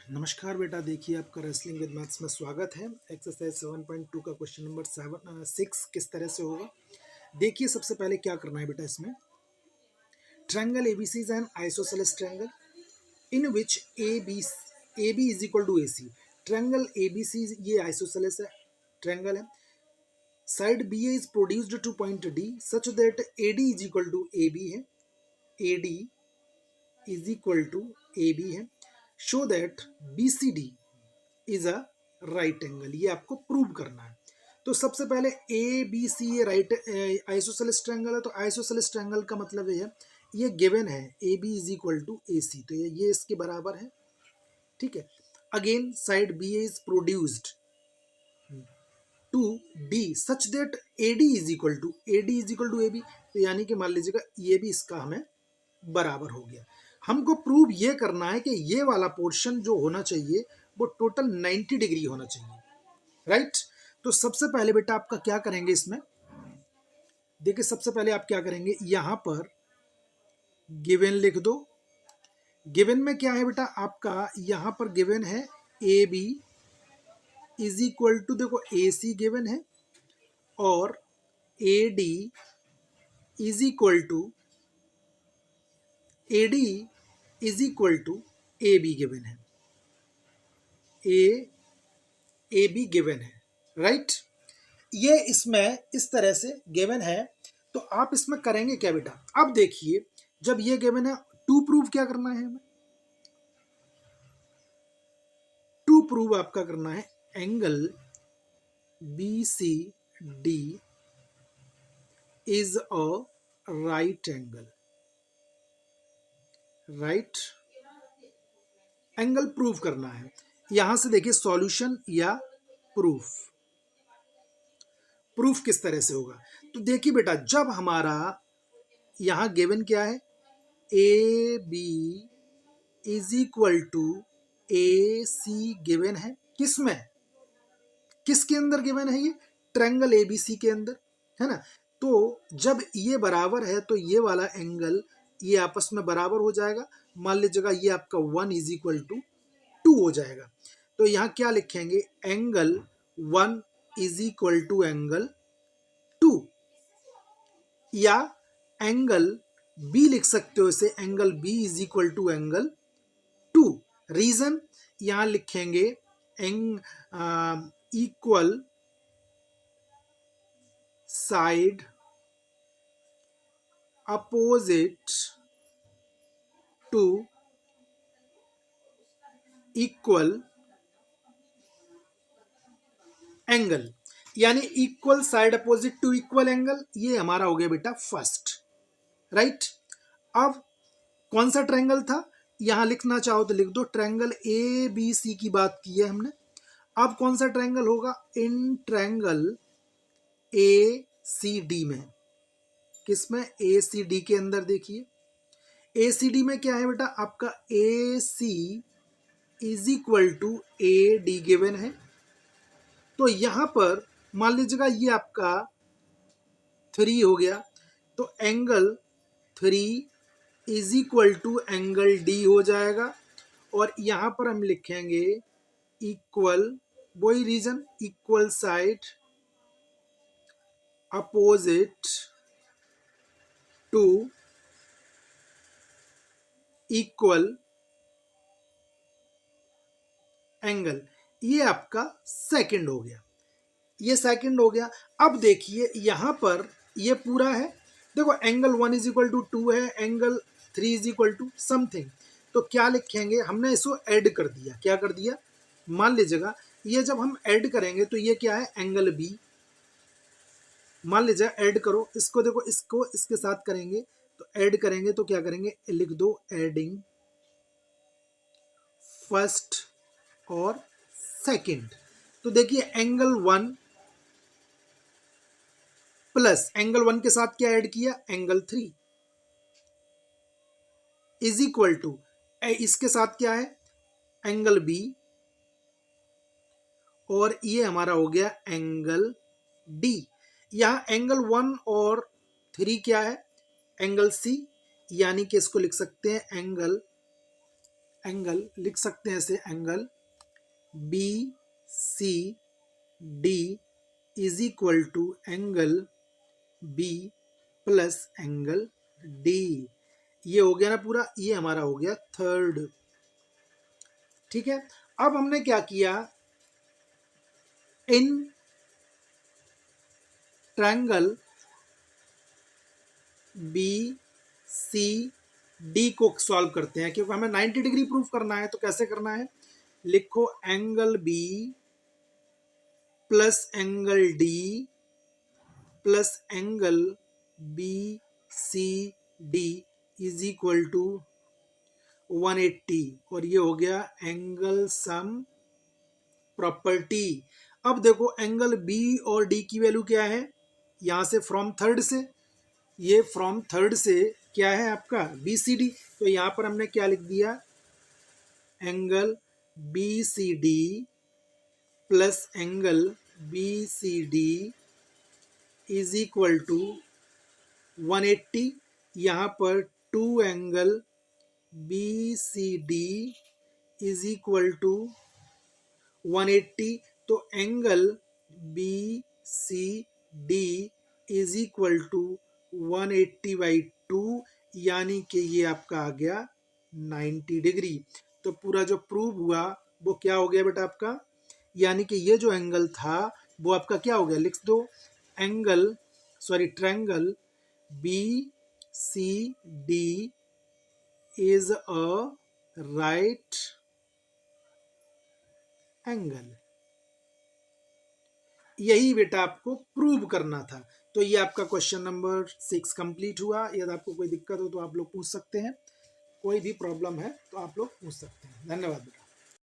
नमस्कार बेटा, देखिए आपका रेसलिंग विद मैथ्स में स्वागत है। एक्सरसाइज 7.2 का क्वेश्चन नंबर 6 किस तरह से होगा। देखिए सबसे पहले क्या करना है बेटा, इसमें triangle ABC is an isosceles triangle in which A B is equal to A C. Triangle ABC ये आइसोसेलेस है, ट्रायंगल है। Side B is produced to point D such that A D is equal to A B है, A D is equal to A B है। Show that B C D is a right angle, ये आपको prove करना है। तो सबसे पहले A B C ये राइट आइसोसेलेस ट्रायंगल है, तो आइसोसेलेस ट्रायंगल का मतलब ये गिवन है A B is equal to A C, तो ये इसके बराबर है। ठीक है। Again side B is produced to D such that A D is equal to A B, तो यानी कि मान लीजिएगा ये भी इसका हमें बराबर हो गया। हमको प्रूव ये करना है कि ये वाला पोर्शन जो होना चाहिए वो टोटल 90 डिग्री होना चाहिए, राइट। तो सबसे पहले बेटा आपका क्या करेंगे इसमें, देखिए सबसे पहले आप क्या करेंगे, यहां पर गिवन लिख दो। गिवन में क्या है बेटा आपका, यहां पर गिवन है A B is equal to, देखो ए सी गिवन है और A D is equal to A B given है, ए बी गिवन है, राइट। ये इसमें इस तरह से गिवन है। तो आप इसमें करेंगे क्या बेटा, अब देखिए जब ये गिवन है टू प्रूव क्या करना है हमें, टू प्रूव आपका करना है angle B C D is a right angle, right angle prove करना है। यहां से देखिए सॉल्यूशन या प्रूफ, प्रूफ किस तरह से होगा। तो देखिए बेटा जब हमारा यहां गिवन क्या है, A B is equal to A C given है, किसमें, किसके अंदर गिवन है, ये ट्रायंगल एबीसी के अंदर है ना। तो जब ये बराबर है तो ये वाला एंगल ये आपस में बराबर हो जाएगा। मान लीजिएगा ये आपका 1 इज इक्वल टू 2 हो जाएगा। तो यहाँ क्या लिखेंगे, angle 1 is equal to angle 2, या एंगल बी लिख सकते हो इसे, angle B is equal to angle 2। Reason यहां लिखेंगे equal side opposite to equal angle, यानी equal side opposite to equal angle, ये हमारा हो गया बेटा फर्स्ट, राइट। अब कौन सा ट्रायंगल था, यहां लिखना चाहो तो लिख दो, ट्रायंगल ए बी सी की बात की है हमने। अब कौन सा ट्रायंगल होगा, in triangle A C D में, किसमें, ए सी डी के अंदर। देखिए ए सी डी में क्या है बेटा आपका, A C is equal to A D given है। तो यहां पर मान लीजिएगा ये आपका 3 हो गया, तो angle 3 is equal to angle D हो जाएगा। और यहां पर हम लिखेंगे इक्वल, वही reason, equal side opposite to equal angle, ये आपका सेकंड हो गया, ये सेकंड हो गया। अब देखिए यहां पर ये पूरा है, देखो एंगल 1 इज इक्वल टू 2 है, angle 3 is equal to something. तो क्या लिखेंगे, हमने इसको ऐड कर दिया, क्या कर दिया, मान लीजिएगा ये जब हम ऐड करेंगे तो ये क्या है, एंगल बी, मान लीजिए ऐड करो इसको, देखो इसको इसके साथ करेंगे तो ऐड करेंगे तो क्या करेंगे, लिख दो एडिंग फर्स्ट और सेकंड। तो देखिए एंगल 1 प्लस एंगल 1 के साथ क्या ऐड किया, एंगल 3 इज इक्वल टू, इसके साथ क्या है, एंगल बी, और ये हमारा हो गया एंगल डी। यहां एंगल 1 और 3 क्या है, एंगल सी, यानी कि इसको लिख सकते हैं एंगल एंगल लिख सकते हैं ऐसे, angle B C D is equal to angle B plus angle D. ये हो गया ना पूरा, ये हमारा हो गया थर्ड। ठीक है, अब हमने क्या किया, इन ट्रायंगल बी सी डी को सॉल्व करते हैं, क्योंकि हमें 90 डिग्री प्रूफ करना है। तो कैसे करना है, लिखो angle B plus angle D plus angle B C D is equal to 180, और ये हो गया एंगल सम प्रॉपर्टी। अब देखो एंगल बी और डी की वैल्यू क्या है, यहां से फ्रॉम थर्ड से, ये फ्रॉम थर्ड से क्या है आपका बी सी डी। तो यहां पर हमने क्या लिख दिया, angle B C D plus angle B C D is equal to 180। यहाँ पर two angle B C D is equal to 180। तो angle B C D is equal to 180/2, यानी कि ये आपका आ गया 90 डिग्री। तो पूरा जो प्रूव हुआ वो क्या हो गया बेटा आपका, यानी कि ये जो एंगल था वो आपका क्या हो गया, लिख दो angle triangle B C D is a right angle. यही बेटा आपको प्रूव करना था। तो ये आपका क्वेश्चन नंबर 6 कंप्लीट हुआ। यदि आपको कोई दिक्कत हो तो आप लोग पूछ सकते हैं, कोई भी प्रॉब्लम है तो आप लोग पूछ सकते हैं। धन्यवाद बेटा।